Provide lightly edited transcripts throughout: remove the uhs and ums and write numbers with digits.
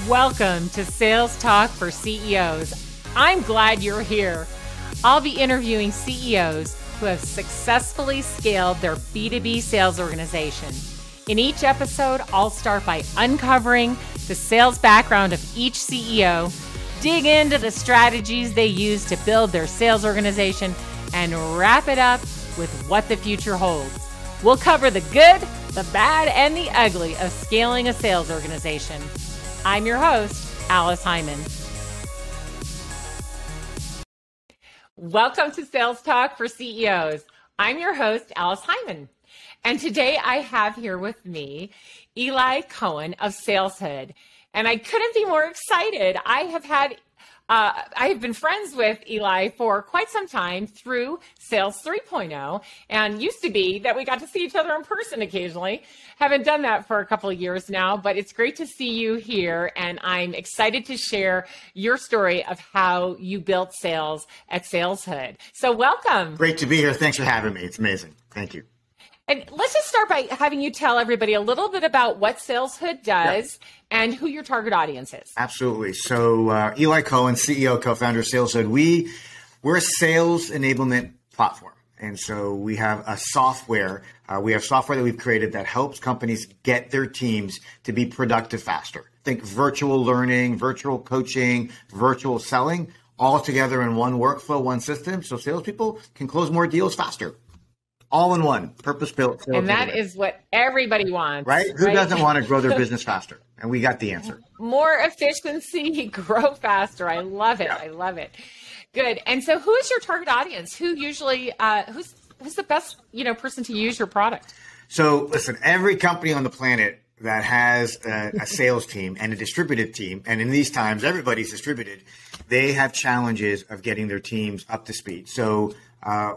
Welcome to Sales Talk for CEOs. I'm glad you're here. I'll be interviewing CEOs who have successfully scaled their B2B sales organization. In each episode, I'll start by uncovering the sales background of each CEO, dig into the strategies they use to build their sales organization, and wrap it up with what the future holds. We'll cover the good, the bad, and the ugly of scaling a sales organization. I'm your host, Alice Hyman. Welcome to Sales Talk for CEOs. I'm your host, Alice Hyman. And today I have here with me Elay Cohen of SalesHood. And I couldn't be more excited. I have been friends with Elay for quite some time through Sales 3.0, and used to be that we got to see each other in person occasionally. Haven't done that for a couple of years now, but it's great to see you here, and I'm excited to share your story of how you built sales at SalesHood. So welcome. Great to be here. Thanks for having me. It's amazing. Thank you. And let's just start by having you tell everybody a little bit about what SalesHood does and who your target audience is. Absolutely. So Elay Cohen, CEO, co-founder of SalesHood. We're a sales enablement platform. And so we have a software. We have software that we've created that helps companies get their teams to be productive faster. Think virtual learning, virtual coaching, virtual selling, all together in one workflow, one system. So salespeople can close more deals faster. All in one, purpose-built. And that is what everybody wants. Right? Who doesn't want to grow their business faster? And we got the answer. More efficiency, grow faster. I love it. I love it. Good. And so who is your target audience? Who usually, who's the best, person to use your product? So listen, every company on the planet that has a sales team and a distributed team, and in these times, everybody's distributed, they have challenges of getting their teams up to speed. So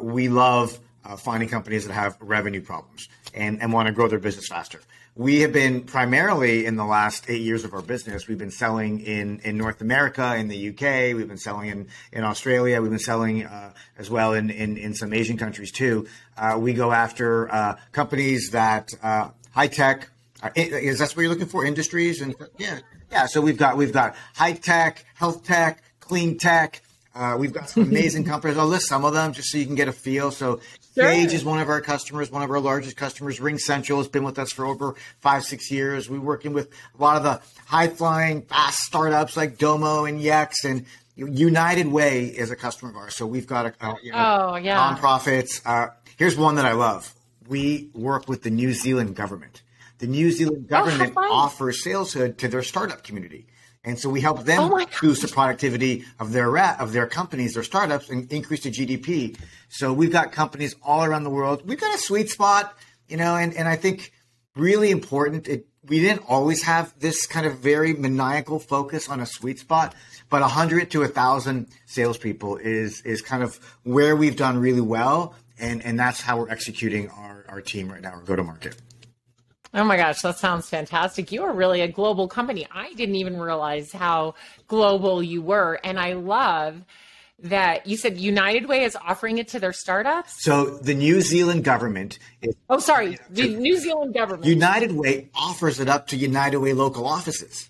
we love finding companies that have revenue problems and want to grow their business faster. We have been primarily in the last 8 years of our business, we've been selling in North America, in the UK, we've been selling in Australia, we've been selling as well in some Asian countries too. We go after companies that high tech, is that what you're looking for? Industries? And yeah. So we've got high tech, health tech, clean tech. We've got some amazing companies. I'll list some of them just so you can get a feel. So Sage is one of our customers, one of our largest customers. RingCentral has been with us for over 5-6 years. We're working with a lot of the high-flying, fast startups like Domo and Yext, and United Way is a customer of ours. So we've got nonprofits. Here's one that I love. We work with the New Zealand government. The New Zealand government offers SalesHood to their startup community. And so we help them boost the productivity of their companies, their startups, and increase the GDP. So we've got companies all around the world. We've got a sweet spot, and I think really important. We didn't always have this kind of very maniacal focus on a sweet spot, but 100 to 1,000 salespeople is kind of where we've done really well, and that's how we're executing our team right now, our go-to-market. Oh my gosh, that sounds fantastic. You are really a global company. I didn't even realize how global you were. And I love that you said United Way is offering it to their startups. So the New Zealand government the New Zealand government. United Way offers it up to United Way local offices.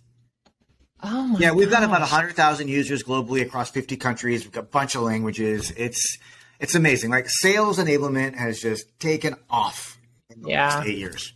Oh my Yeah, we've got about 100,000 users globally across 50 countries. We've got a bunch of languages. It's amazing. Like sales enablement has just taken off in the last 8 years.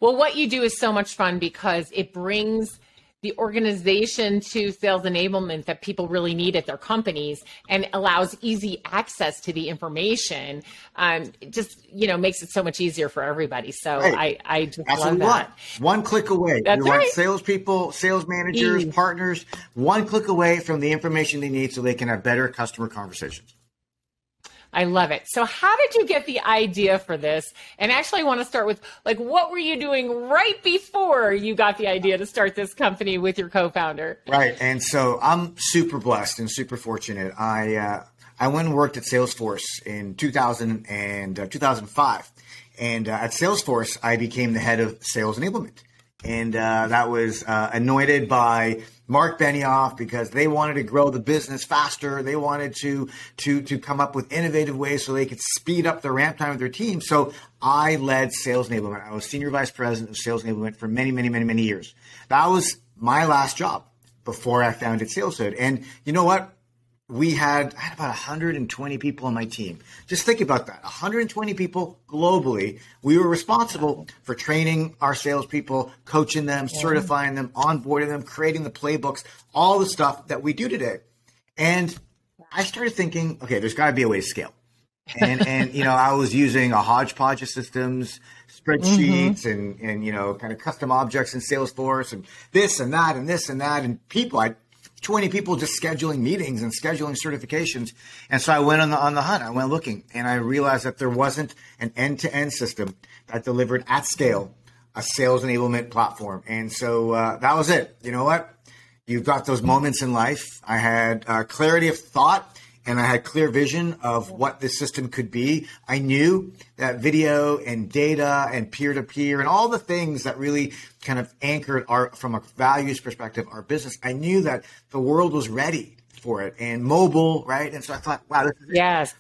Well, what you do is so much fun because it brings the organization to sales enablement that people really need at their companies and allows easy access to the information. It just, makes it so much easier for everybody. So I just love that. One click away. That's we want salespeople, sales managers, partners, one click away from the information they need so they can have better customer conversations. I love it. So how did you get the idea for this? And actually I want to start with what were you doing right before you got the idea to start this company with your co-founder? Right. And so I'm super blessed and super fortunate. I went and worked at Salesforce in 2000 and 2005. And at Salesforce, I became the head of sales enablement. And that was anointed by Mark Benioff because they wanted to grow the business faster. They wanted to come up with innovative ways so they could speed up the ramp time of their team. So I led sales enablement. I was senior vice president of sales enablement for many, many, many, many years. That was my last job before I founded SalesHood. And you know what? I had about 120 people on my team. Just think about that. 120 people globally. We were responsible for training our salespeople, coaching them, certifying them, onboarding them, creating the playbooks, all the stuff that we do today. And I started thinking, okay, there's got to be a way to scale. And I was using a hodgepodge of systems, spreadsheets, and kind of custom objects in Salesforce, and this and that and this and that, and people. I 20 people just scheduling meetings and scheduling certifications. And so I went on the hunt. I went looking, and I realized that there wasn't an end-to-end system that delivered at scale a sales enablement platform. And so that was it. You know what? You've got those moments in life. I had clarity of thought, and I had clear vision of what this system could be. I knew that video and data and peer-to-peer and all the things that really kind of anchored from a values perspective, our business, I knew that the world was ready for it, and mobile, right? And so I thought, wow, this is it. Yes.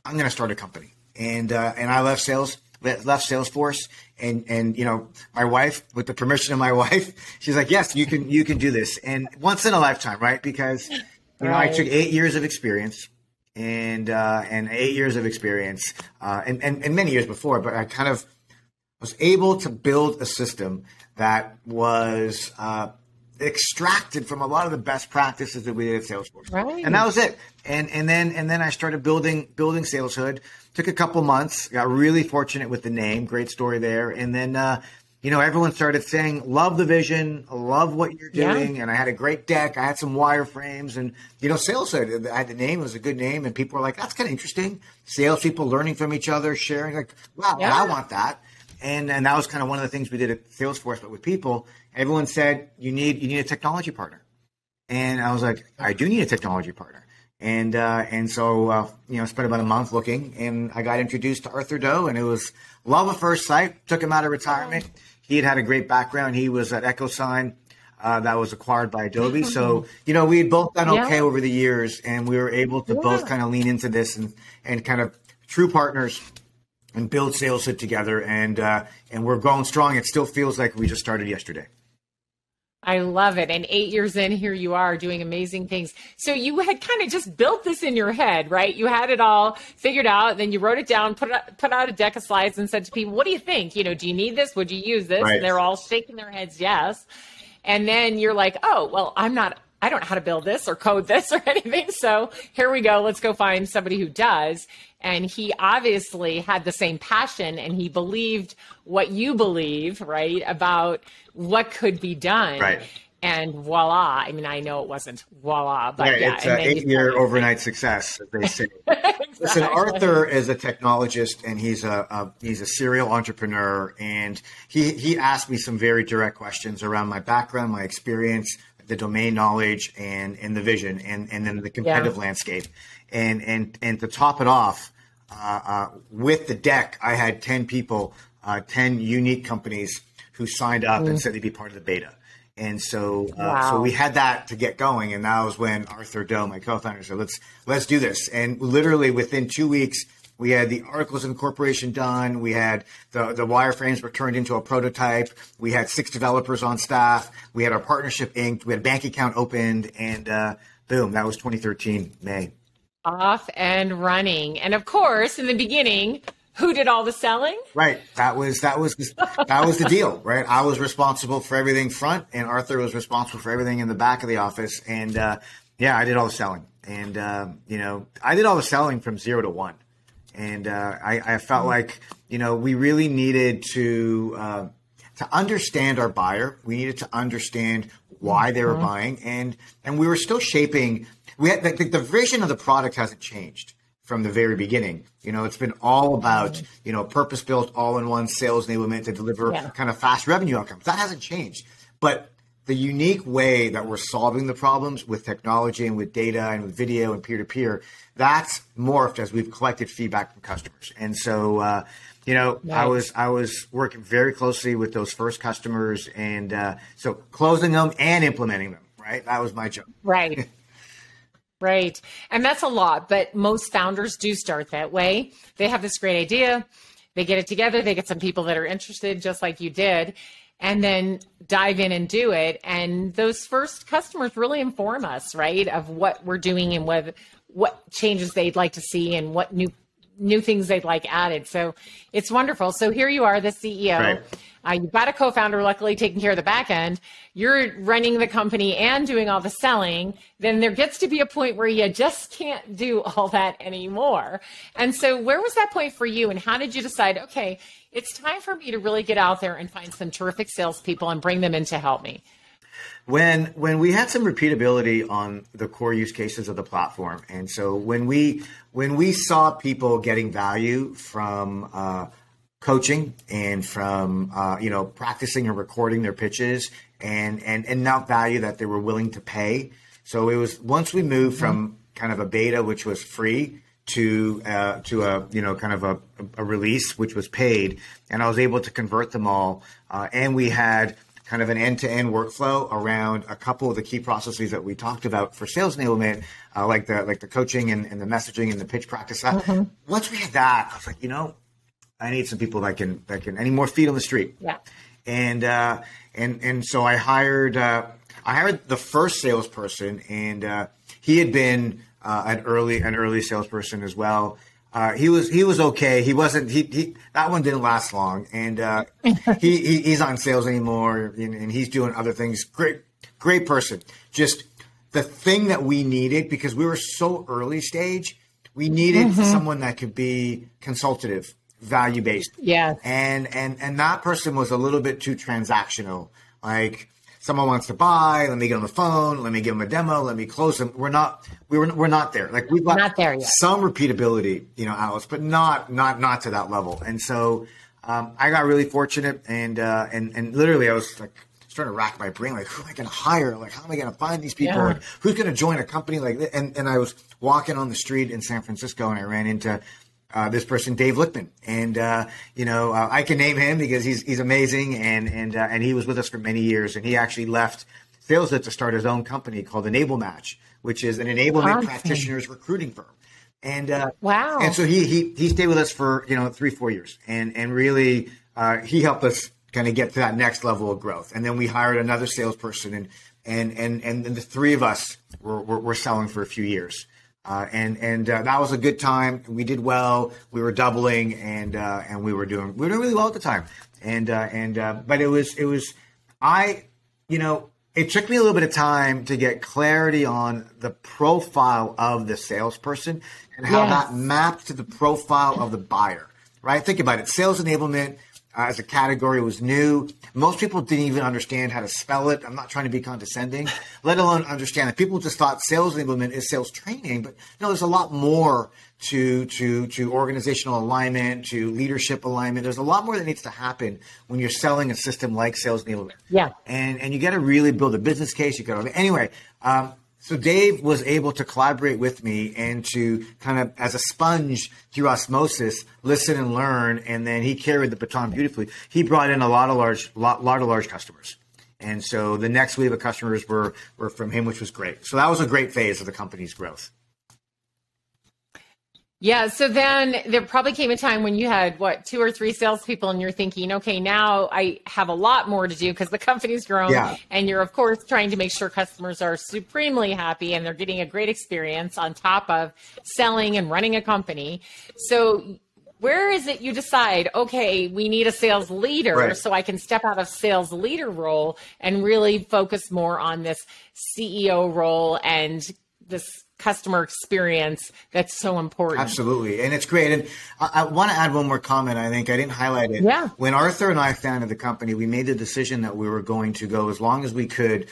I'm going to start a company. And I left Salesforce, and my wife, with the permission of my wife, she's like, yes, you can do this. And once in a lifetime, right? Because I took 8 years of experience and 8 years of experience and many years before, but I kind of was able to build a system that was extracted from a lot of the best practices that we did at Salesforce. Right. And that was it. And then I started building SalesHood. Took a couple months, got really fortunate with the name, great story there. And then everyone started saying, love the vision, love what you're doing. Yeah. And I had a great deck. I had some wireframes, and, SalesHood, I had the name, it was a good name. And people were like, that's kind of interesting. Salespeople learning from each other, sharing, like, wow, I want that. And that was kind of one of the things we did at Salesforce, but with people. Everyone said, you need a technology partner. And I was like, I do need a technology partner. And so I spent about a month looking, and I got introduced to Arthur Doe, and it was love at first sight. Took him out of retirement. He had a great background. He was at EchoSign that was acquired by Adobe. So, we had both done okay over the years, and we were able to both kind of lean into this and kind of true partners and build SalesHood together. And we're going strong. It still feels like we just started yesterday. I love it. And 8 years in, here you are doing amazing things. So you had kind of just built this in your head, right? You had it all figured out. Then you wrote it down, put out a deck of slides and said to people, what do you think? Do you need this? Would you use this? Right. And they're all shaking their heads, yes. And then you're like, oh, well, I don't know how to build this or code this or anything. So here we go. Let's go find somebody who does. And he obviously had the same passion, and he believed what you believe, right, about what could be done. Right. And voila. I mean, I know it wasn't voila, but it's an 8-year overnight success, as they say. Exactly. Listen, Arthur is a technologist, and he's a serial entrepreneur. And he asked me some very direct questions around my background, my experience, the domain knowledge, and the vision, and then the competitive landscape. And to top it off, with the deck, I had 10 people, 10 unique companies who signed up and said they'd be part of the beta. And so, so we had that to get going. And that was when Arthur Doe, my co-founder, said, let's do this. And literally within 2 weeks, we had the articles of incorporation done. We had the wireframes were turned into a prototype. We had 6 developers on staff. We had our partnership inked. We had a bank account opened, and boom, that was 2013 May. Off and running. And of course, in the beginning, who did all the selling? Right. That was the deal, right? I was responsible for everything front, and Arthur was responsible for everything in the back of the office. And I did all the selling. And I did all the selling from 0 to 1. And I felt like we really needed to understand our buyer. We needed to understand why they were buying, and we were still shaping. We had the vision of the product hasn't changed from the very beginning. It's been all about purpose-built, all-in-one sales enablement to deliver kind of fast revenue outcomes. That hasn't changed, but the unique way that we're solving the problems with technology and with data and with video and peer-to-peer, that's morphed as we've collected feedback from customers. And so, nice. I was working very closely with those first customers, and so closing them and implementing them, right? That was my job. Right. Right. And that's a lot, but most founders do start that way. They have this great idea. They get it together. They get some people that are interested, just like you did. and then dive in and do it. And those first customers really inform us, right, of what we're doing and what changes they'd like to see and what new things they'd like added. So it's wonderful. So here you are, the CEO. Right. You've got a co-founder, luckily taking care of the back end. You're running the company and doing all the selling. Then there gets to be a point where you just can't do all that anymore. And so where was that point for you? And how did you decide, okay, it's time for me to really get out there and find some terrific salespeople and bring them in to help me? When we had some repeatability on the core use cases of the platform, and so when we saw people getting value from coaching and from practicing and recording their pitches and enough value that they were willing to pay. So it was once we moved from kind of a beta, which was free, to a kind of a release, which was paid, and I was able to convert them all, and we had kind of an end-to-end workflow around a couple of the key processes that we talked about for sales enablement, like the coaching and the messaging and the pitch practice. Once we had that, I was like, I need some people that can I need more feet on the street. Yeah. And so I hired the first salesperson, and he had been an early salesperson as well. He was okay. He wasn't. That one didn't last long, and he's on sales anymore, and he's doing other things. Great person. Just the thing that we needed, because we were so early stage, we needed someone that could be consultative, value based. Yeah. And that person was a little bit too transactional. Like, someone wants to buy, let me get on the phone, let me give them a demo, let me close them. We're not there. Like, we've got not there yet. Some repeatability, Alice, but not to that level. And so I got really fortunate, and literally I was like starting to rack my brain, like, who am I going to hire? Like, how am I going to find these people? Yeah. Like, who's going to join a company like this? And I was walking on the street in San Francisco, and I ran into this person, Dave Lichtman, and I can name him because he's amazing, and he was with us for many years, and he actually left SalesHood to start his own company called Enablement, which is an enablement practitioners recruiting firm. And wow! And so he stayed with us for 3-4 years, and really he helped us kind of get to that next level of growth. And then we hired another salesperson, and the three of us were selling for a few years. That was a good time. We did well. We were doubling, and we were doing really well at the time. But it took me a little bit of time to get clarity on the profile of the salesperson and how that mapped to the profile of the buyer. Right? Think about it. Sales enablement as a category was new. Most people didn't even understand how to spell it. I'm not trying to be condescending, let alone understand that. People just thought sales enablement is sales training, but there's a lot more to organizational alignment, to leadership alignment. There's a lot more that needs to happen when you're selling a system like sales enablement. Yeah. And you got to really build a business case. Anyway, so Dave was able to collaborate with me and to kind of, as a sponge through osmosis, listen and learn. And then he carried the baton beautifully. He brought in a lot of large customers. And so the next wave of customers were from him, which was great. So that was a great phase of the company's growth. Yeah. So then there probably came a time when you had 2 or 3 salespeople, and you're thinking, okay, now I have a lot more to do because the company's grown. Yeah. And you're, of course, trying to make sure customers are supremely happy and they're getting a great experience on top of selling and running a company. So where is it you decide, okay, we need a sales leader, right, so I can step out of sales leader role and really focus more on this CEO role and this customer experience that's so important? Absolutely. And it's great. And I want to add one more comment. I think I didn't highlight it. Yeah. When Arthur and I founded the company, we made the decision that we were going to go as long as we could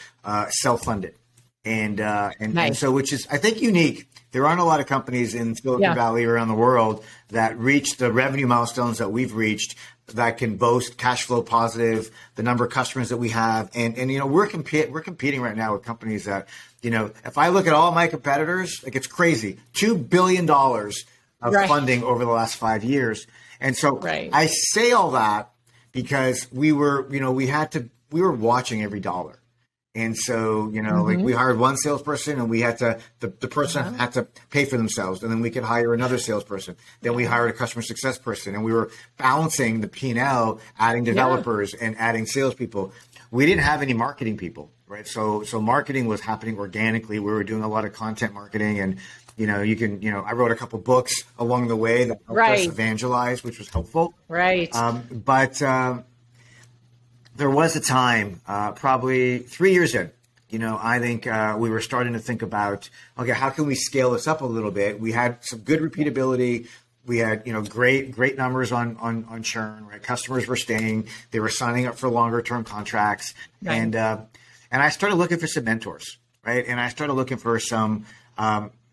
self-fund it. And so, which is, I think, unique. There aren't a lot of companies in Silicon Valley or around the world that reach the revenue milestones that we've reached, that can boast cash flow positive, the number of customers that we have. And we're competing right now with companies that, if I look at all my competitors, like, it's crazy. $2 billion of funding over the last 5 years. And so I say all that because we were watching every dollar. And so, like we hired one salesperson and we had to, the person had to pay for themselves. And then we could hire another salesperson. Then we hired a customer success person, and we were balancing the P&L, adding developers and adding salespeople. We didn't have any marketing people, right? So marketing was happening organically. We were doing a lot of content marketing, and, I wrote a couple books along the way that helped us evangelize, which was helpful. Right. But there was a time, probably 3 years in, I think we were starting to think about, okay, how can we scale this up a little bit? We had some good repeatability. We had, great numbers on churn, right? Customers were staying. They were signing up for longer term contracts. Right. And I started looking for some mentors, right? And I started looking for some,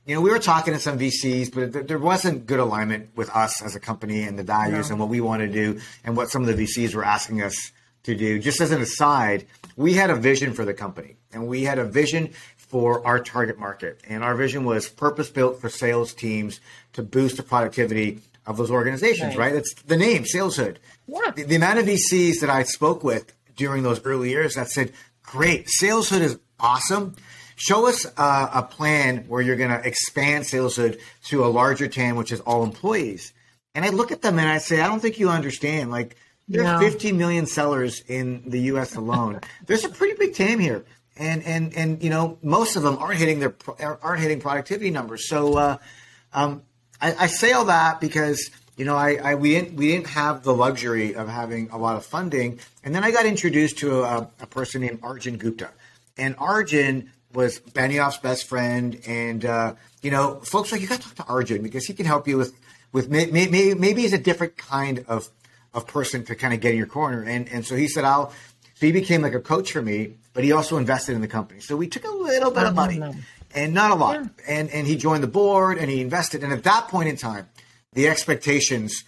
we were talking to some VCs, but there wasn't good alignment with us as a company and the values and what we want to do and what some of the VCs were asking us to do. Just as an aside, we had a vision for the company, and we had a vision for our target market. And our vision was purpose-built for sales teams to boost the productivity of those organizations, right? It's the name, SalesHood. Yeah. The amount of VCs that I spoke with during those early years that said, great, SalesHood is awesome. Show us a plan where you're going to expand SalesHood to a larger TAM, which is all employees. And I look at them and I say, I don't think you understand. Like, there are 50 million sellers in the U.S. alone. There's a pretty big TAM here, and most of them aren't hitting productivity numbers. So I say all that because we didn't have the luxury of having a lot of funding, and then I got introduced to a person named Arjun Gupta, and Arjun was Benioff's best friend, and folks like, you got to talk to Arjun because he can help you with maybe he's a different kind of person to kind of get in your corner. And so he said, so he became like a coach for me, but he also invested in the company. So we took a little bit of money and not a lot. Yeah. And he joined the board and he invested. And at that point in time, the expectations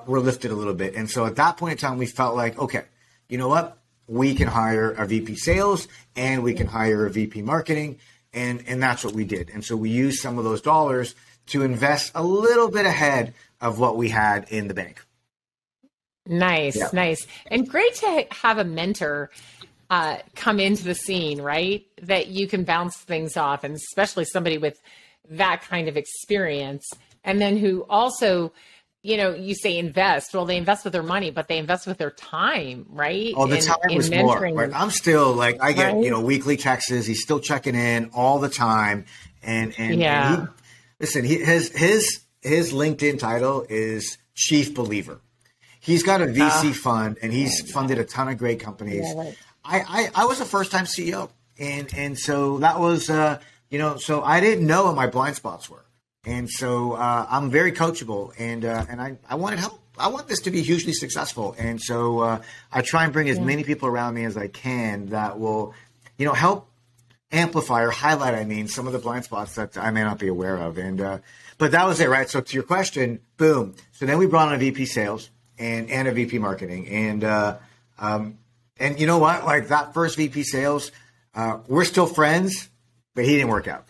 were lifted a little bit. And so at that point in time, we felt like, okay, you know what? We can hire a VP sales and we can hire a VP marketing. And that's what we did. And so we used some of those dollars to invest a little bit ahead of what we had in the bank. Nice. And great to have a mentor come into the scene, right? That you can bounce things off, and especially somebody with that kind of experience. And then who also, you say invest. Well, they invest with their money, but they invest with their time, right? Oh, the time was more. Right? I'm still like, I get, weekly texts. He's still checking in all the time. And his LinkedIn title is Chief Believer. He's got a VC fund, and he's funded a ton of great companies. Yeah, right. I was a first-time CEO, and so that was, so I didn't know what my blind spots were. And so I'm very coachable, and I wanted help. I want this to be hugely successful. And so I try and bring as many people around me as I can that will, help amplify or highlight, some of the blind spots that I may not be aware of. And but that was it, right? So to your question, boom. So then we brought on a VP sales and a VP marketing. And you know what? Like that first VP sales, we're still friends, but he didn't work out.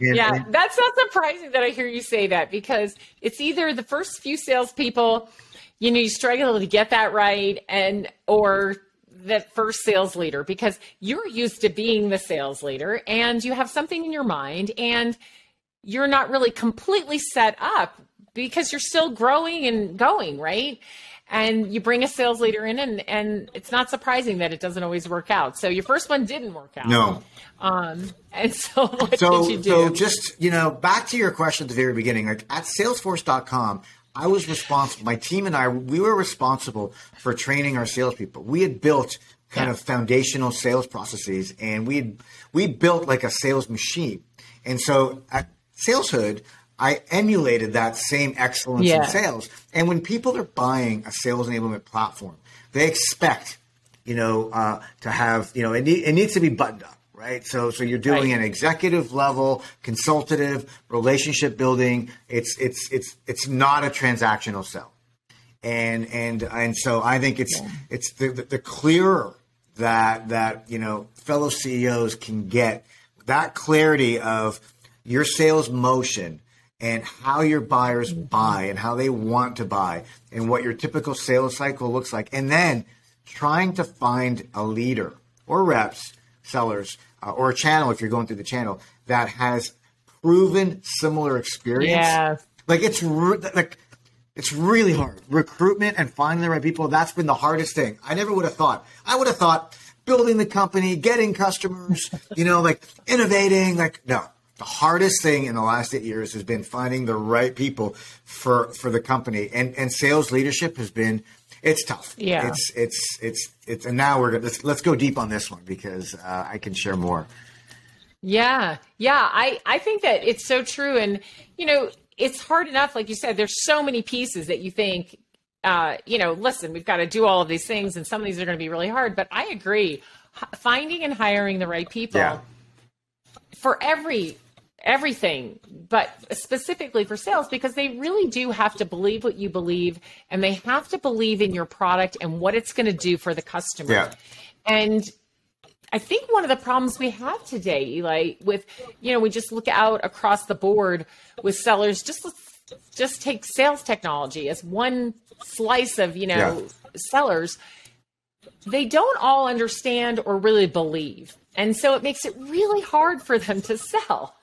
That's not surprising that I hear you say that, because it's either the first few salespeople, you struggle to get that right, or that first sales leader, because you're used to being the sales leader and you have something in your mind and you're not really completely set up because you're still growing and going, right? And you bring a sales leader in, and it's not surprising that it doesn't always work out. So your first one didn't work out. No. And so what did you do? So just, back to your question at the very beginning, like at Salesforce.com, I was responsible, my team and I, we were responsible for training our salespeople. We had built kind of foundational sales processes, and we built like a sales machine. And so at SalesHood, I emulated that same excellence in sales. And when people are buying a sales enablement platform, they expect, to have, it needs to be buttoned up, right? So you're doing an executive level, consultative, relationship building. It's not a transactional sell. And so I think it's the clearer that fellow CEOs can get that clarity of your sales motion and how your buyers buy and how they want to buy and what your typical sales cycle looks like. And then trying to find a leader or reps sellers or a channel, if you're going through the channel, that has proven similar experience. Yeah. Like it's really hard. Recruitment and finding the right people, that's been the hardest thing. I never would have thought. I would have thought building the company, getting customers, like innovating, no. The hardest thing in the last 8 years has been finding the right people for the company, and sales leadership has been, it's tough. Yeah. It's and now let's go deep on this one because I can share more. Yeah. I think that it's so true. And, it's hard enough. Like you said, there's so many pieces that you think, listen, we've got to do all of these things and some of these are going to be really hard, but I agree. Finding and hiring the right people for everything, but specifically for sales, because they really do have to believe what you believe, and they have to believe in your product and what it's going to do for the customer. Yeah. And I think one of the problems we have today, Eli, with, we just look out across the board with sellers, just take sales technology as one slice of, sellers. They don't all understand or really believe. And so it makes it really hard for them to sell.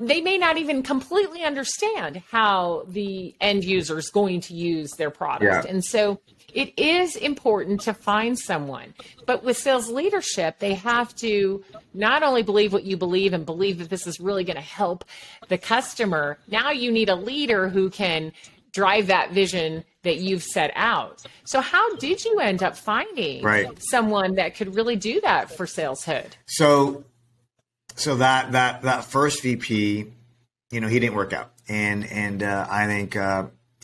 They may not even completely understand how the end user is going to use their product. Yeah. And so it is important to find someone. But with sales leadership, they have to not only believe what you believe and believe that this is really going to help the customer. Now you need a leader who can drive that vision that you've set out. So how did you end up finding someone that could really do that for SalesHood? So that first VP, he didn't work out, and I think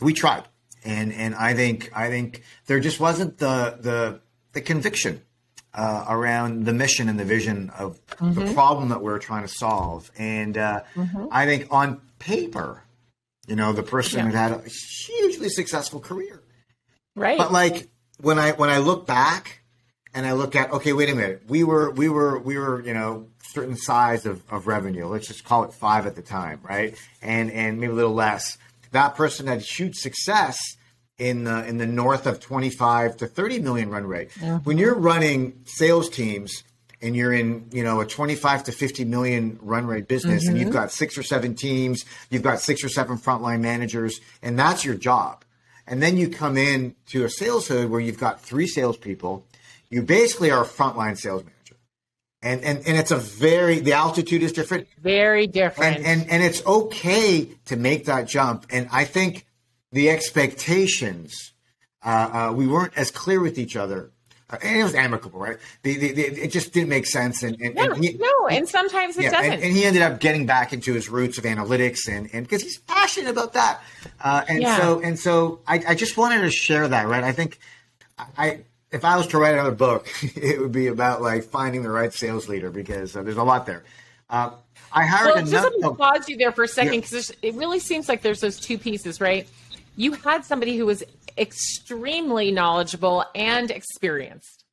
we tried, and I think there just wasn't the conviction around the mission and the vision of the problem that we're trying to solve, and I think on paper, the person had a hugely successful career, right? But when I look back and I look at, okay, wait a minute, we were certain size of revenue. Let's just call it 5 at the time, right? And maybe a little less. That person had huge success in the north of 25 to 30 million run rate. Mm-hmm. When you're running sales teams and you're in, a 25 to 50 million run rate business, and you've got 6 or 7 teams, you've got 6 or 7 frontline managers, and that's your job. And then you come in to a SalesHood where you've got 3 salespeople. You basically are a frontline sales manager. And it's the altitude is different. Very different. And it's okay to make that jump. And I think the expectations, we weren't as clear with each other. And it was amicable, right? It just didn't make sense. And sometimes it doesn't. And he ended up getting back into his roots of analytics and because he's passionate about that. So I just wanted to share that, right? I think if I was to write another book, it would be about finding the right sales leader because there's a lot there. I hired enough. Just let me pause you there for a second because it really seems like there's those 2 pieces, right? You had somebody who was extremely knowledgeable and experienced,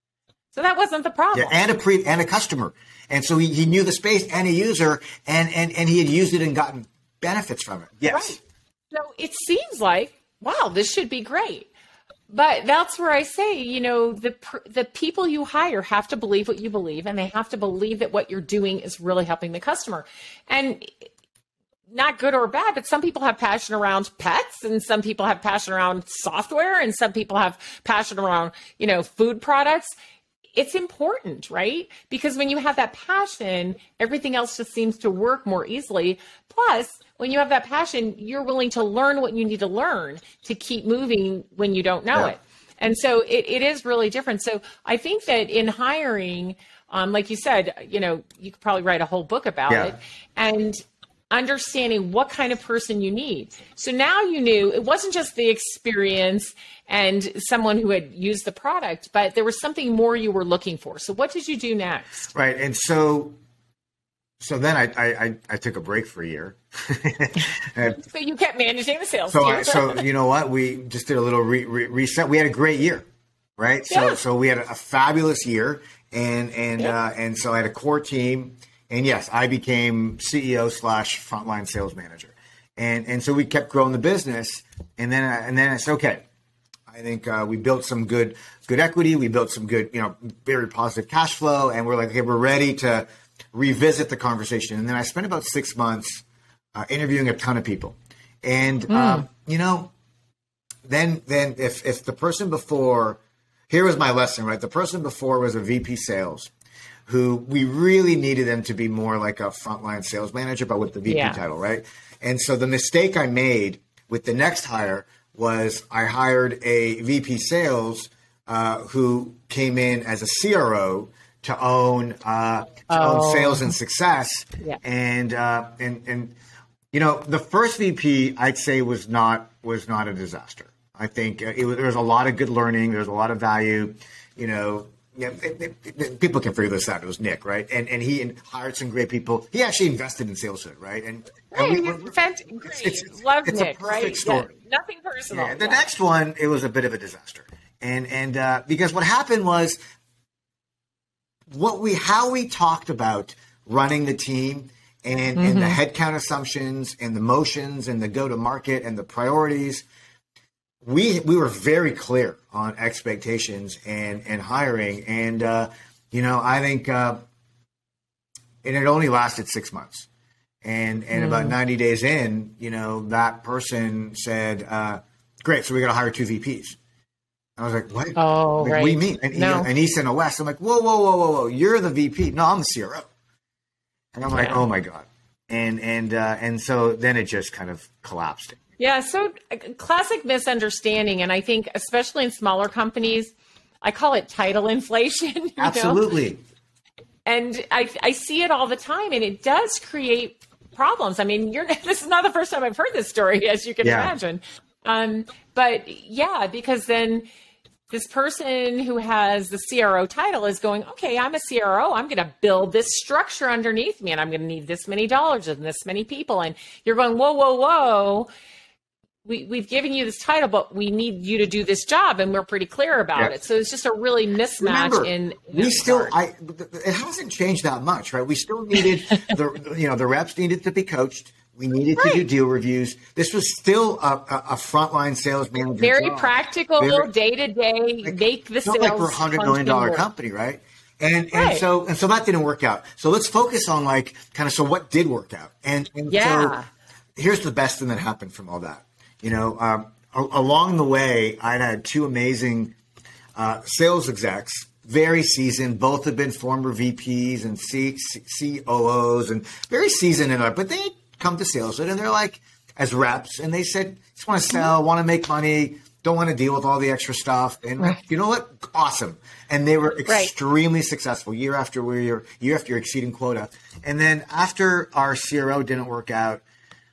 so that wasn't the problem. Yeah, and a customer, and so he knew the space and a user, and he had used it and gotten benefits from it. Yes. Right. So it seems like, wow, this should be great. But that's where I say, the people you hire have to believe what you believe, and they have to believe that what you're doing is really helping the customer. And not good or bad, but some people have passion around pets, and some people have passion around software, and some people have passion around, food products. It's important, right? Because when you have that passion, everything else just seems to work more easily. Plus, when you have that passion, you're willing to learn what you need to learn to keep moving when you don't know it. And so it is really different. So I think that in hiring, like you said, you could probably write a whole book about it. And understanding what kind of person you need. So now you knew it wasn't just the experience and someone who had used the product, but there was something more you were looking for. So what did you do next? Right. And so then I took a break for a year. So you kept managing the sales team. So you know what? We just did a little reset. We had a great year, right? Yeah. So we had a fabulous year, and so I had a core team. And yes, I became CEO / frontline sales manager. And so we kept growing the business. And then I said, okay, I think we built some good equity. We built some good, very positive cash flow. And we're like, okay, we're ready to revisit the conversation. And then I spent about 6 months interviewing a ton of people. And, then if the person before, here was my lesson, right? The person before was a VP sales who we really needed them to be more like a frontline sales manager, but with the VP title, right? And so the mistake I made with the next hire was I hired a VP sales who came in as a CRO to own sales and success. Yeah. And the first VP I'd say was not a disaster. I think there was a lot of good learning. There's a lot of value, people can figure this out. It was Nick, right? And he hired some great people. He actually invested in SalesHood, right? Love Nick, right? Story. Yeah, nothing personal. Yeah. The next one, it was a bit of a disaster, and because what happened was how we talked about running the team and the headcount assumptions and the motions and the go to market and the priorities. We were very clear on expectations and hiring. And, I think and it only lasted 6 months. And about 90 days in, that person said, great, so we got to hire 2 VPs. I was like, what? Oh, like, right. What do you mean? And East and West. I'm like, whoa. You're the VP. No, I'm the CRO. And I'm like, oh, my God. And so then it just kind of collapsed. Yeah, so classic misunderstanding. And I think especially in smaller companies, I call it title inflation. Absolutely. And I see it all the time, and it does create problems. I mean, this is not the first time I've heard this story, as you can imagine. But yeah, because then this person who has the CRO title is going, okay, I'm a CRO. I'm going to build this structure underneath me, and I'm going to need this many dollars and this many people. And you're going, whoa. We've given you this title, but we need you to do this job, and we're pretty clear about it. So it's just a really mismatch. Remember, it hasn't changed that much, right? We still needed the reps needed to be coached. We needed to do deal reviews. This was still a frontline sales manager. Very job. Practical, day to day, make the sales. Like we're $100 million company, right? And so that didn't work out. So let's focus on so what did work out. And so here's the best thing that happened from all that. Along the way, I'd had 2 amazing sales execs, very seasoned. Both have been former VPs and COOs and very seasoned in it. But they come to SalesHood and they're like, as reps, and they said, just want to sell, want to make money, don't want to deal with all the extra stuff. And you know what? Awesome. And they were extremely successful year after year after exceeding quota. And then after our CRO didn't work out,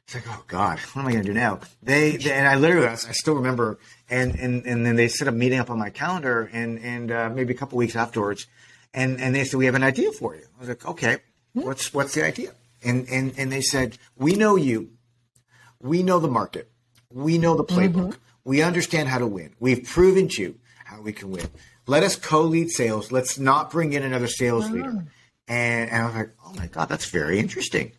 it's like, oh God, what am I going to do now? And I literally, I still remember, and then they set a meeting up on my calendar, and maybe a couple weeks afterwards, and they said, we have an idea for you. I was like, okay, what's the idea? And they said, we know you, we know the market, we know the playbook, we understand how to win. We've proven to you how we can win. Let us co-lead sales. Let's not bring in another sales leader. And I was like, oh my God, that's very interesting.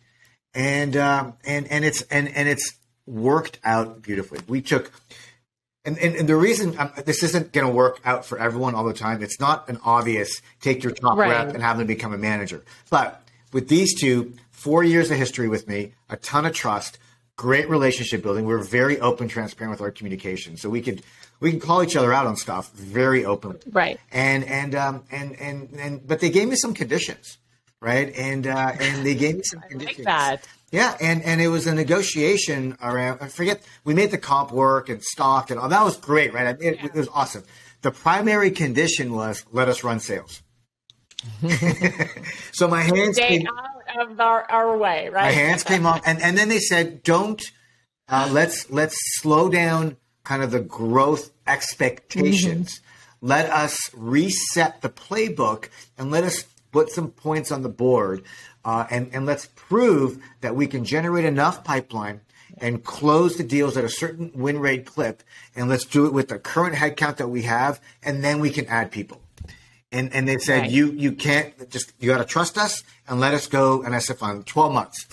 And it's worked out beautifully. We took, and the reason this isn't going to work out for everyone all the time. It's not an obvious take your top rep and have them become a manager. But with these 2, 4 years of history with me, a ton of trust, great relationship building. We're very open, transparent with our communication, so we can call each other out on stuff very openly. Right. But they gave me some conditions. Right. And they gave me some conditions. I like that. Yeah. And it was a negotiation around, we made the comp work and stock and all. That was great. Right. It was awesome. The primary condition was let us run sales. So my hands came out of our way. Right. My hands came off. And then they said, let's slow down kind of the growth expectations. Let us reset the playbook and let us put some points on the board, and let's prove that we can generate enough pipeline and close the deals at a certain win rate clip. And let's do it with the current headcount that we have, and then we can add people. And they said, you can't you got to trust us and let us go. And I said, fine, 12 months.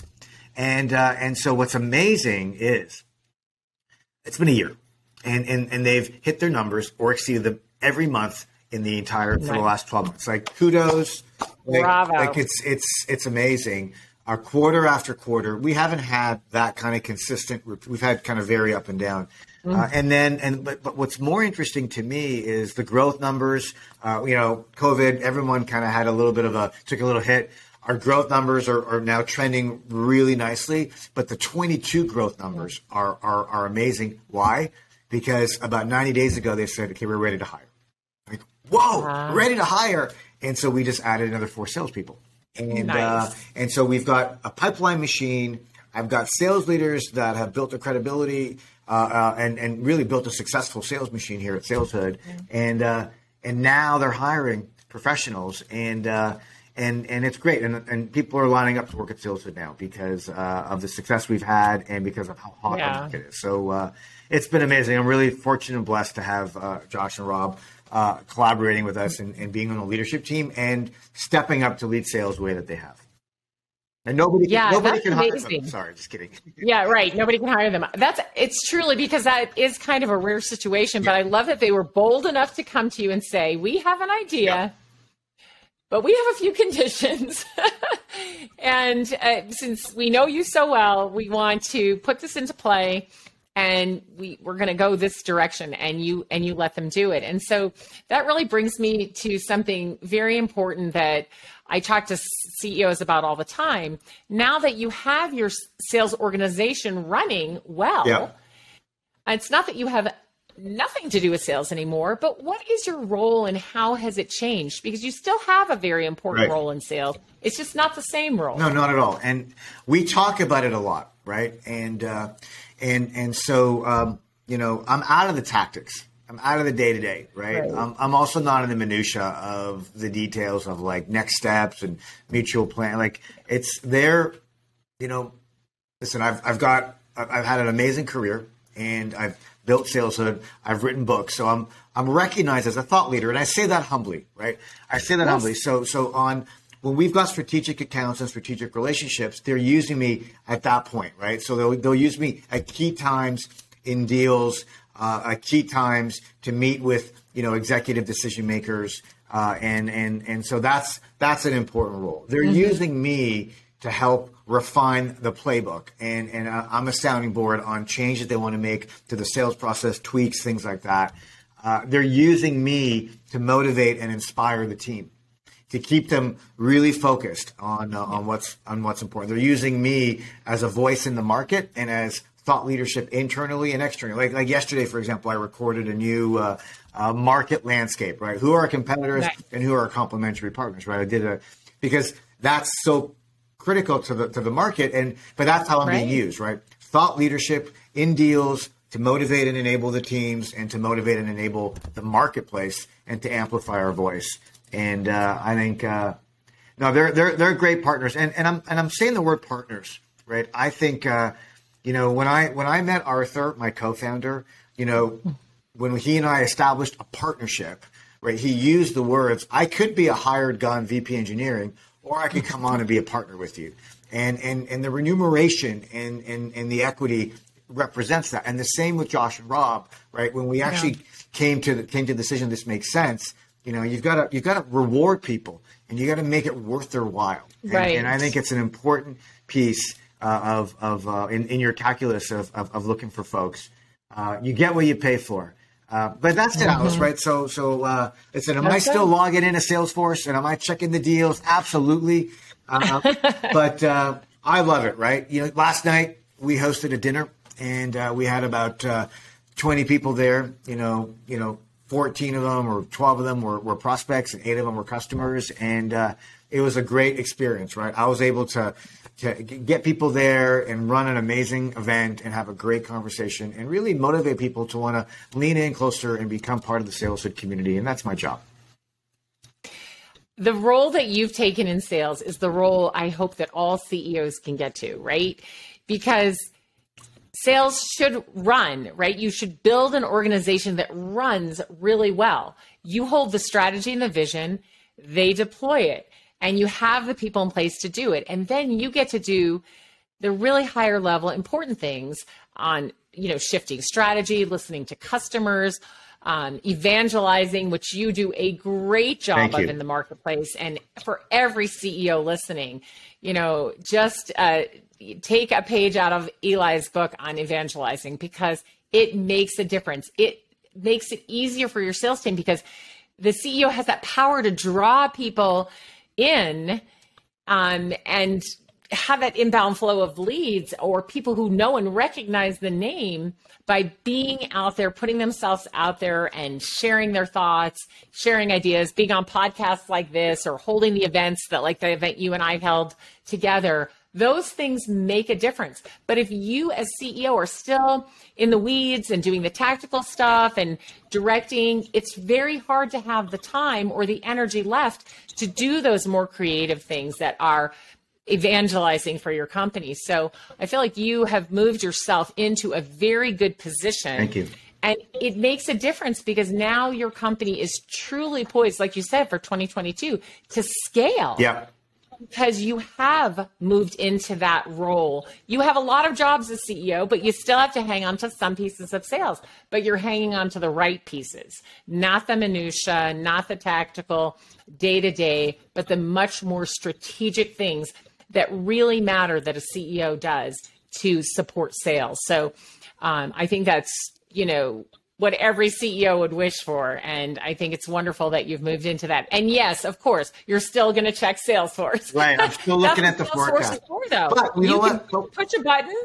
And so what's amazing is it's been a year. and they've hit their numbers or exceeded them every month in the entire for the last 12 months. Like kudos, Bravo. like it's amazing. Our quarter after quarter, we haven't had that kind of consistent. We've had kind of very up and down. But what's more interesting to me is the growth numbers. COVID, everyone kind of had took a little hit. Our growth numbers are now trending really nicely, but the 22 growth numbers are amazing. Why? Because about 90 days ago, they said, okay, we're ready to hire. Like, whoa, ready to hire. And so we just added another 4 salespeople. And so we've got a pipeline machine. I've got sales leaders that have built a credibility and really built a successful sales machine here at SalesHood. And now they're hiring professionals and it's great. And people are lining up to work at SalesHood now because of the success we've had and because of how hot the market is. So it's been amazing. I'm really fortunate and blessed to have Josh and Rob collaborating with us and being on the leadership team and stepping up to lead sales the way that they have. And nobody can hire them. Sorry, just kidding. Yeah, right. Nobody can hire them. It's truly because that is kind of a rare situation, but I love that they were bold enough to come to you and say, we have an idea, but we have a few conditions. And since we know you so well, we want to put this into play. And we're going to go this direction, and you let them do it. And so that really brings me to something very important that I talk to CEOs about all the time. Now that you have your sales organization running well, it's not that you have nothing to do with sales anymore, but what is your role and how has it changed? Because you still have a very important role in sales. It's just not the same role. No, not at all. And we talk about it a lot, right? And so, I'm out of the tactics. I'm out of the day-to-day, right? I'm also not in the minutia of the details of like next steps and mutual plan. Like it's there, listen, I've had an amazing career and I've built SalesHood. I've written books. So I'm recognized as a thought leader. And I say that humbly, right? I say that humbly. So when we've got strategic accounts and strategic relationships, they're using me at that point, right? So they'll use me at key times in deals, at key times to meet with executive decision makers, and so that's an important role. They're using me to help refine the playbook, and I'm a sounding board on changes they want to make to the sales process, tweaks, things like that. They're using me to motivate and inspire the team, to keep them really focused on what's important. They're using me as a voice in the market and as thought leadership internally and externally. Like yesterday, for example, I recorded a new market landscape, right? Who are our competitors and who are our complementary partners, right? I did because that's so critical to the market, but that's how I'm being used, right? Thought leadership in deals to motivate and enable the teams and to motivate and enable the marketplace and to amplify our voice. And I think they're great partners, and I'm saying the word partners, right? I think when I met Arthur, my co-founder, when he and I established a partnership, right? He used the words, "I could be a hired gun VP engineering, or I could come on and be a partner with you," and the remuneration and the equity represents that. And the same with Josh and Rob, right? When we actually came to the decision, this makes sense. You've got to reward people, and you got to make it worth their while. And I think it's an important piece in your calculus of looking for folks. You get what you pay for. But that's it, Alice, right? So listen, am I still logging into Salesforce and am I checking the deals? Absolutely. But I love it, right? Last night we hosted a dinner and we had about 20 people there, 14 of them or 12 of them were prospects and 8 of them were customers. And it was a great experience, right? I was able to get people there and run an amazing event and have a great conversation and really motivate people to want to lean in closer and become part of the SalesHood community. And that's my job. The role that you've taken in sales is the role I hope that all CEOs can get to, right? Because sales should run, right? You should build an organization that runs really well. You hold the strategy and the vision, they deploy it, and you have the people in place to do it. And then you get to do the really higher level important things on shifting strategy, listening to customers, evangelizing, which you do a great job of in the marketplace. And for every CEO listening, just take a page out of Eli's book on evangelizing, because it makes a difference. It makes it easier for your sales team, because the CEO has that power to draw people in and have that inbound flow of leads, or people who know and recognize the name, by being out there, putting themselves out there and sharing their thoughts, sharing ideas, being on podcasts like this, or holding the events that, like the event you and I held together. Those things make a difference. But if you as CEO are still in the weeds and doing the tactical stuff and directing, it's very hard to have the time or the energy left to do those more creative things that are evangelizing for your company. So I feel like you have moved yourself into a very good position. Thank you. And it makes a difference, because now your company is truly poised, like you said, for 2022 to scale. Yeah. Because you have moved into that role. You have a lot of jobs as CEO, but you still have to hang on to some pieces of sales, but you're hanging on to the right pieces, not the minutia, not the tactical day-to-day, but the much more strategic things that really matter that a CEO does to support sales. So I think that's, what every CEO would wish for. And I think it's wonderful that you've moved into that. And yes, of course, you're still going to check Salesforce. Right. I'm still looking at the forecast. But you know what? Push a button,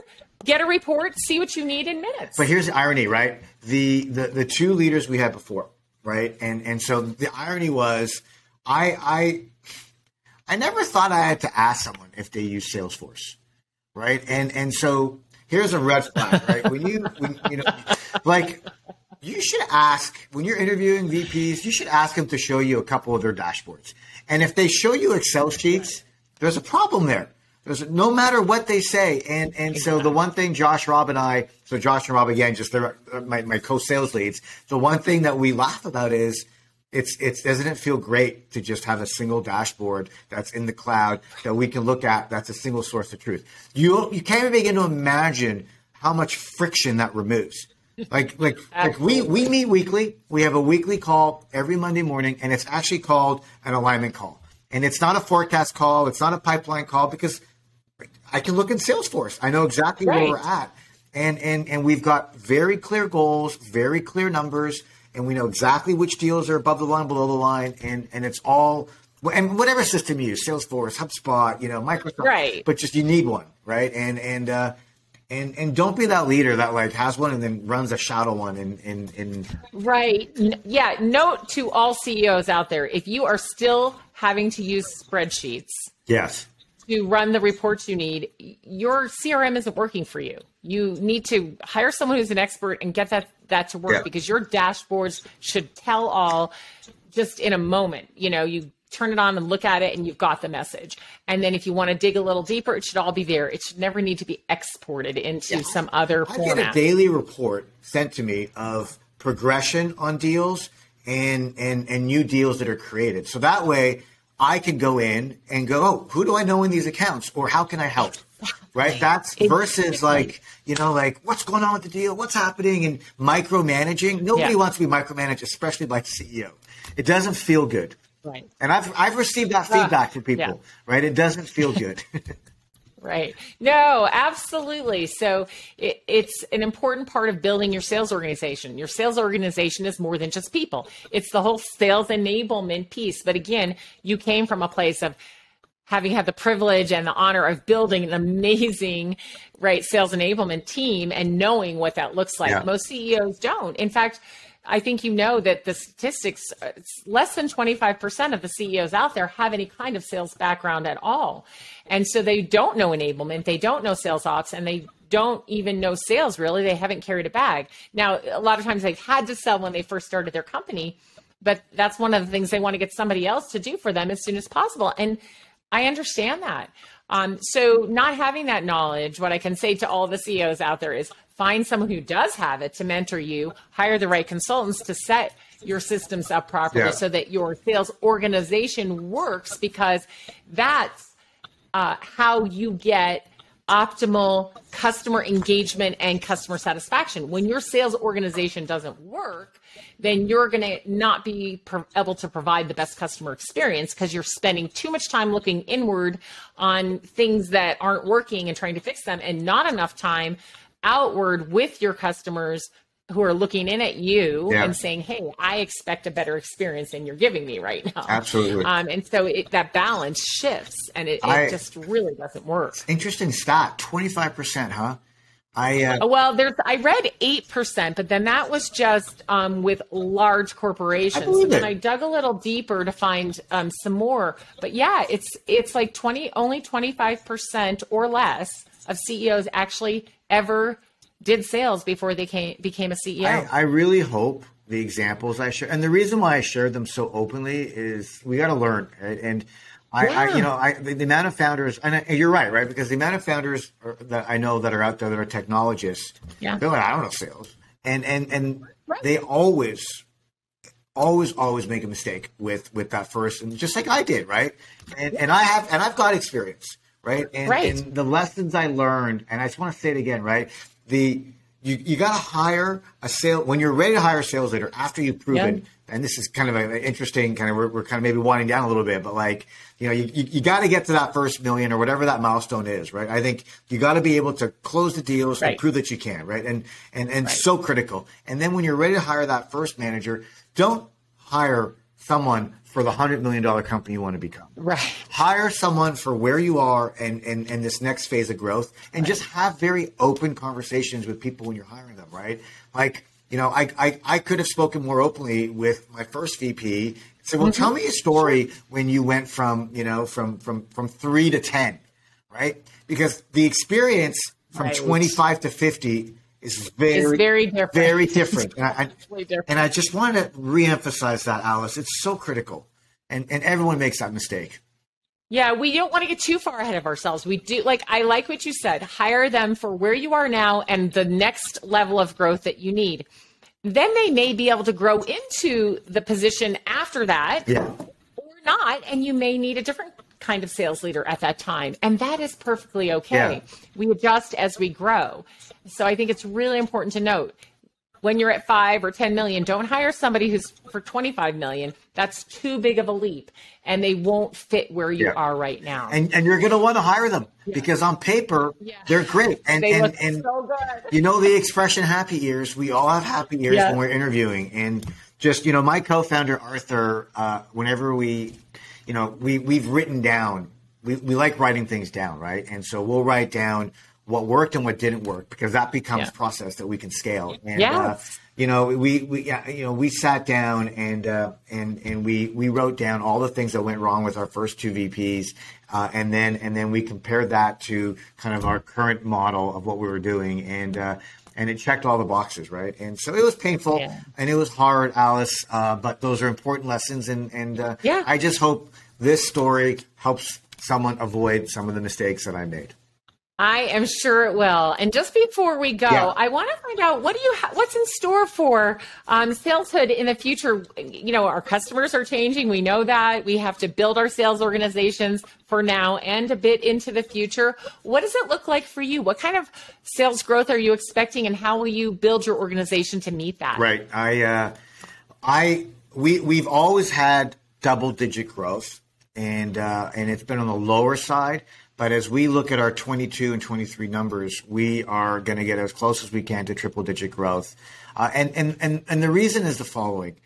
get a report, see what you need in minutes. But here's the irony, right? The two leaders we had before, right? And so the irony was, I never thought I had to ask someone if they use Salesforce, right? And so here's a red flag, right? When you should ask, when you're interviewing VPs, you should ask them to show you a couple of their dashboards. And if they show you Excel sheets, there's a problem there. No matter what they say. And so the one thing Josh, Rob, and I, so Josh and Rob, again, just my co-sales leads, the one thing that we laugh about is, doesn't it feel great to just have a single dashboard that's in the cloud that we can look at, that's a single source of truth. You can't even begin to imagine how much friction that removes. Like we meet weekly. We have a weekly call every Monday morning, and it's actually called an alignment call. And it's not a forecast call. It's not a pipeline call, because I can look in Salesforce. I know exactly where we're at. And we've got very clear goals, very clear numbers, and we know exactly which deals are above the line, below the line, and it's all, and whatever system you use, Salesforce, HubSpot, Microsoft, right? But just you need one, right? And don't be that leader that like has one and then runs a shadow one in Right. Yeah. Note to all CEOs out there, if you are still having to use spreadsheets, yes, to run the reports you need, your CRM isn't working for you. You need to hire someone who's an expert and get that to work, because your dashboards should tell all just in a moment. You turn it on and look at it and you've got the message. And then if you want to dig a little deeper, it should all be there. It should never need to be exported into some other format. I get a daily report sent to me of progression on deals and new deals that are created. So that way I can go in and go, oh, who do I know in these accounts, or how can I help? Right? That's versus like what's going on with the deal? What's happening? And micromanaging. Nobody wants to be micromanaged, especially by the CEO. It doesn't feel good. Right. And I've received that feedback from people, right? It doesn't feel good. Right. No, absolutely. So it's an important part of building your sales organization. Your sales organization is more than just people. It's the whole sales enablement piece. But again, you came from a place of having had the privilege and the honor of building an amazing, sales enablement team and knowing what that looks like. Yeah. Most CEOs don't. In fact, I think that the statistics, it's less than 25% of the CEOs out there have any kind of sales background at all. And so they don't know enablement, they don't know sales ops, and they don't even know sales, really. They haven't carried a bag. Now, a lot of times they've had to sell when they first started their company, but that's one of the things they want to get somebody else to do for them as soon as possible. And I understand that. So not having that knowledge, what I can say to all the CEOs out there is find someone who does have it to mentor you, hire the right consultants to set your systems up properly so that your sales organization works, because that's how you get optimal customer engagement and customer satisfaction. When your sales organization doesn't work, then you're going to not be able to provide the best customer experience because you're spending too much time looking inward on things that aren't working and trying to fix them, and not enough time outward with your customers who are looking in at you and saying, hey, I expect a better experience than you're giving me right now. Absolutely. And so that balance shifts, and it just really doesn't work. Interesting stat, 25%, huh? I read 8%, but then that was just with large corporations. So then I dug a little deeper to find some more. But yeah, it's like only 25% or less of CEOs actually ever did sales before they became a CEO. I really hope the examples I share, and the reason why I shared them so openly is we got to learn, right? And the amount of founders, and you're right? Because the amount of founders that I know that are out there that are technologists, they're like, I don't know sales, and they always make a mistake with that first, and just like I did, right? And I've got experience, right? And the lessons I learned, and I just want to say it again, right? You got to hire when you're ready to hire a sales leader after you've proven, and this is kind of an interesting we're kind of maybe winding down a little bit, but like, you got to get to that first million or whatever that milestone is, right? I think you got to be able to close the deals and prove that you can, right? And so critical. And then when you're ready to hire that first manager, don't hire someone for the $100 million company you want to become. Right. Hire someone for where you are and this next phase of growth, and just have very open conversations with people when you're hiring them, right? Like, I could have spoken more openly with my first VP. So, well, tell me a story when you went from 3 to 10, right? Because the experience from 25 to 50 is very different. Very different. And I just want to reemphasize that, Alice. It's so critical. And everyone makes that mistake. Yeah, we don't want to get too far ahead of ourselves. We do, I like what you said, hire them for where you are now and the next level of growth that you need. Then they may be able to grow into the position after that or not, and you may need a different kind of sales leader at that time. And that is perfectly okay. Yeah. We adjust as we grow. So I think it's really important to note, when you're at 5 or 10 million, don't hire somebody who's for 25 million. That's too big of a leap, and they won't fit where you are right now. And you're going to want to hire them because on paper, they're great. And they look so good. You know the expression happy ears. We all have happy ears when we're interviewing. And just, my co-founder, Arthur, whenever we've written down, we like writing things down, right? And so we'll write down what worked and what didn't work, because that becomes process that we can scale. And we sat down and we wrote down all the things that went wrong with our first two VPs, and then we compared that to kind of our current model of what we were doing, and it checked all the boxes, right? And so it was painful and it was hard, Alice, but those are important lessons, and I just hope this story helps someone avoid some of the mistakes that I made. I am sure it will. And just before we go, I want to find out, what's in store for SalesHood in the future? Our customers are changing. We know that. We have to build our sales organizations for now and a bit into the future. What does it look like for you? What kind of sales growth are you expecting, and how will you build your organization to meet that? Right. We've always had double-digit growth, and it's been on the lower side. But as we look at our 22 and 23 numbers, we are going to get as close as we can to triple-digit growth. And the reason is the following.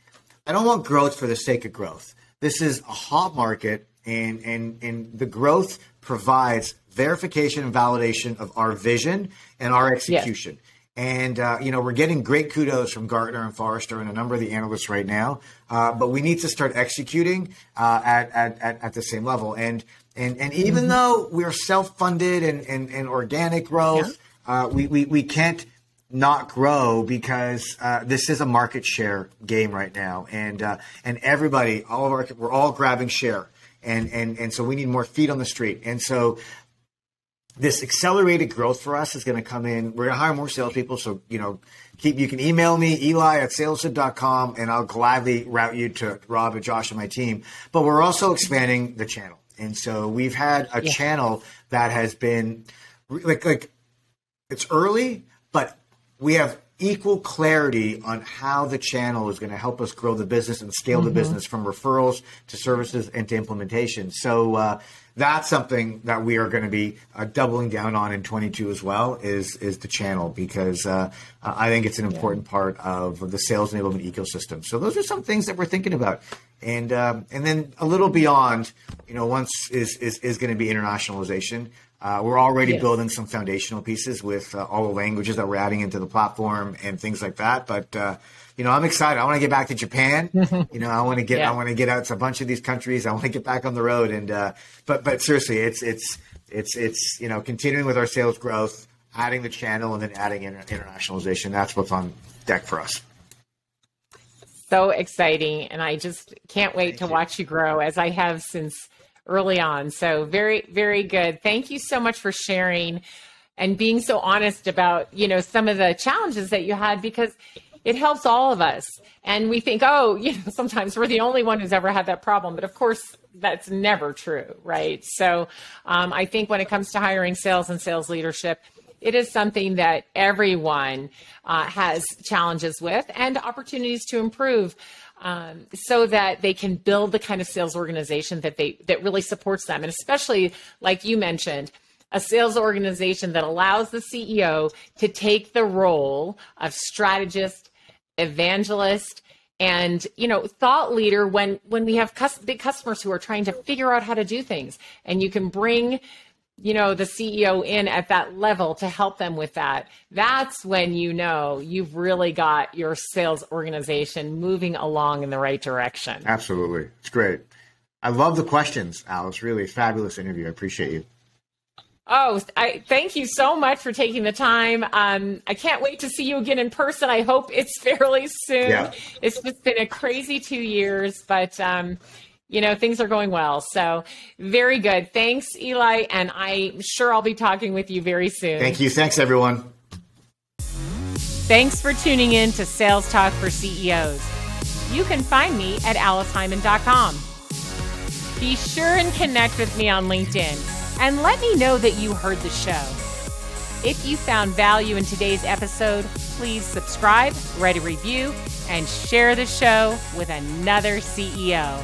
I don't want growth for the sake of growth. This is a hot market, and the growth provides verification and validation of our vision and our execution. And, we're getting great kudos from Gartner and Forrester and a number of the analysts right now. But we need to start executing at the same level. And even though we're self-funded and organic growth, we can't not grow, because this is a market share game right now. And everybody, we're all grabbing share. And so we need more feet on the street. And so this accelerated growth for us is going to come in. We're going to hire more salespeople. So, you can email me, Eli@saleshood.com, and I'll gladly route you to Rob and Josh and my team. But we're also expanding the channel. And so we've had a channel that has been like it's early, but we have equal clarity on how the channel is going to help us grow the business and scale the business from referrals to services and to implementation. So that's something that we are going to be doubling down on in 22 as well is the channel, because I think it's an important part of the sales enablement ecosystem. So those are some things that we're thinking about. And then a little beyond, once is going to be internationalization. We're already building some foundational pieces with all the languages that we're adding into the platform and things like that. But I'm excited. I want to get back to Japan. I want to get out to a bunch of these countries. I want to get back on the road. And but seriously, it's continuing with our sales growth, adding the channel, and then adding internationalization. That's what's on deck for us. So exciting, and I just can't wait to watch you grow, as I have since early on. So very, very good. Thank you so much for sharing and being so honest about, some of the challenges that you had, because it helps all of us. And we think, sometimes we're the only one who's ever had that problem. But of course, that's never true, right? So I think when it comes to hiring sales and sales leadership, it is something that everyone has challenges with and opportunities to improve, so that they can build the kind of sales organization that really supports them. And especially, like you mentioned, a sales organization that allows the CEO to take the role of strategist, evangelist, and thought leader when we have big customers who are trying to figure out how to do things, and you can bring the CEO in at that level to help them with that. That's when you've really got your sales organization moving along in the right direction. Absolutely. It's great. I love the questions, Alice. Really fabulous interview. I appreciate you. Oh, I thank you so much for taking the time. I can't wait to see you again in person. I hope it's fairly soon. Yeah. It's just been a crazy 2 years, but things are going well. So very good. Thanks, Elay. And I'm sure I'll be talking with you very soon. Thank you. Thanks, everyone. Thanks for tuning in to Sales Talk for CEOs. You can find me at alicehyman.com. Be sure and connect with me on LinkedIn and let me know that you heard the show. If you found value in today's episode, please subscribe, write a review, and share the show with another CEO.